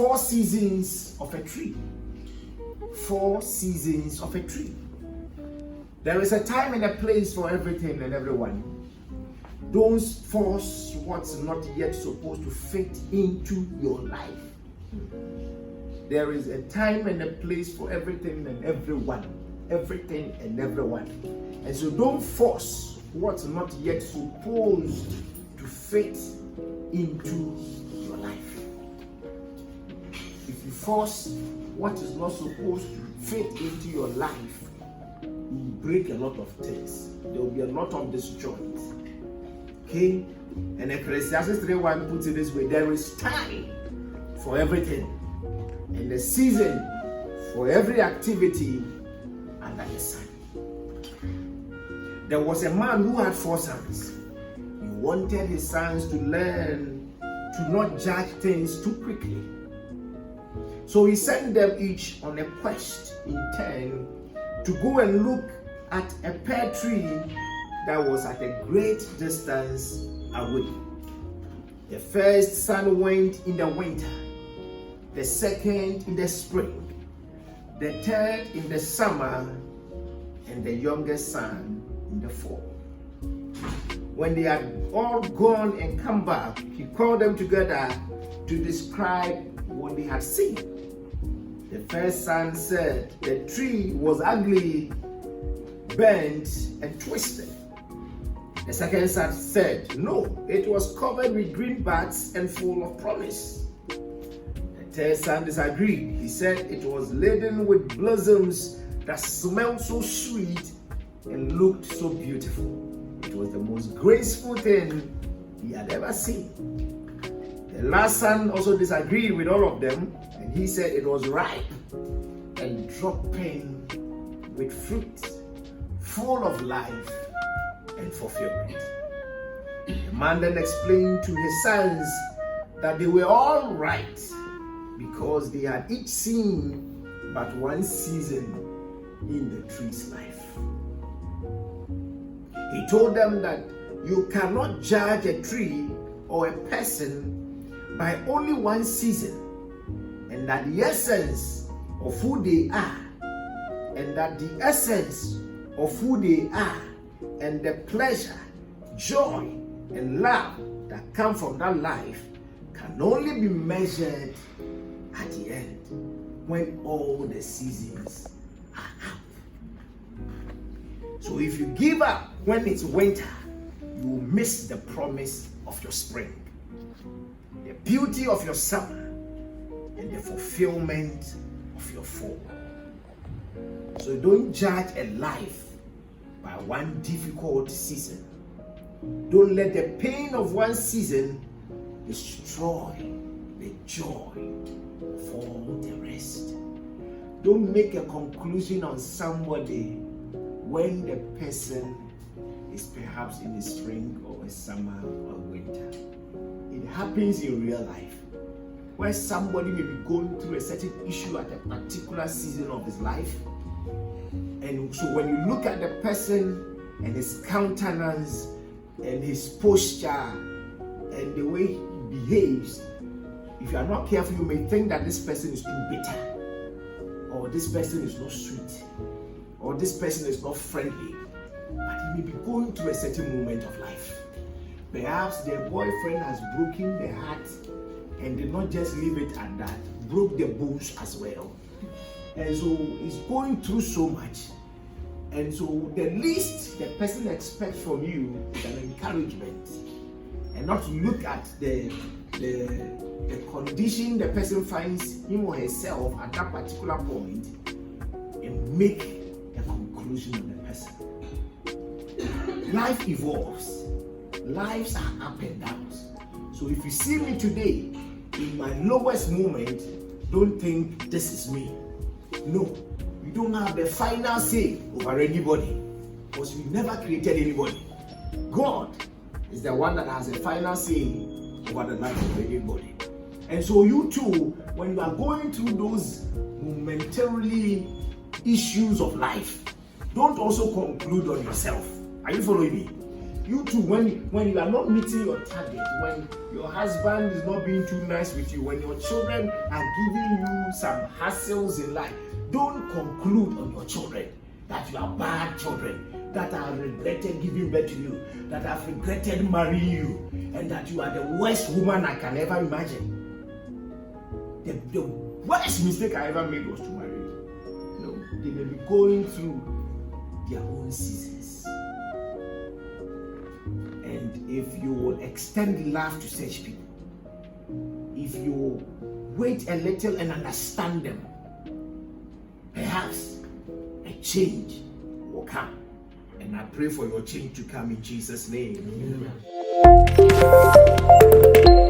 4 seasons of a tree. 4 seasons of a tree. There is a time and a place for everything and everyone. Don't force what's not yet supposed to fit into your life. There is a time and a place for everything and everyone. Everything and everyone. And so don't force what's not yet supposed to fit into your life. If you force what is not supposed to fit into your life, you break a lot of things. There will be a lot of disjoint. Okay? And Ecclesiastes 3:1 puts it this way: there is time for everything, and a season for every activity under the sun. There was a man who had 4 sons. He wanted his sons to learn to not judge things too quickly. So he sent them each on a quest in turn to go and look at a pear tree that was at a great distance away. The first son went in the winter, the second in the spring, the third in the summer, and the youngest son in the fall. When they had all gone and come back, he called them together to describe what they had seen. The first son said the tree was ugly, bent, and twisted. The second son said, no, it was covered with green buds and full of promise. The third son disagreed. He said it was laden with blossoms that smelled so sweet and looked so beautiful. It was the most graceful thing he had ever seen. The last son also disagreed with all of them, and he said it was ripe and dropping with fruit, full of life and fulfillment. The man then explained to his sons that they were all right because they had each seen but one season in the tree's life. He told them that you cannot judge a tree or a person by only one season, and that the essence of who they are, and the pleasure, joy, and love that come from that life can only be measured at the end when all the seasons are up. So if you give up when it's winter, you will miss the promise of your spring, the beauty of your summer, and the fulfillment of your fall. So don't judge a life by one difficult season. Don't let the pain of one season destroy the joy of all the rest. Don't make a conclusion on somebody when the person is perhaps in the spring or a summer or winter. It happens in real life where somebody may be going through a certain issue at a particular season of his life. And so when you look at the person and his countenance and his posture and the way he behaves, if you are not careful, you may think that this person is too bitter, or this person is not sweet, or this person is not friendly. But he may be going through a certain moment of life. Perhaps their boyfriend has broken the heart and did not just leave it at that, broke the bones as well. And so he's going through so much. And so the least the person expects from you is an encouragement, and not to look at the condition the person finds him or herself at that particular point and make a conclusion on the person. Life evolves. Lives are up and downs. So if you see me today in my lowest moment, don't think this is me. No, you don't have the final say over anybody because you never created anybody. God is the one that has the final say over the life of anybody. And so you too, when you are going through those momentarily issues of life, don't also conclude on yourself. Are you following me? You too, when you are not meeting your target, when your husband is not being too nice with you, when your children are giving you some hassles in life, don't conclude on your children that you are bad children, that have regretted giving birth to you, that have regretted marrying you, and that you are the worst woman I can ever imagine. The worst mistake I ever made was to marry you. You know, they may be going through their own seasons. And if you will extend love to such people, if you wait a little and understand them, perhaps a change will come. And I pray for your change to come in Jesus' name. Amen.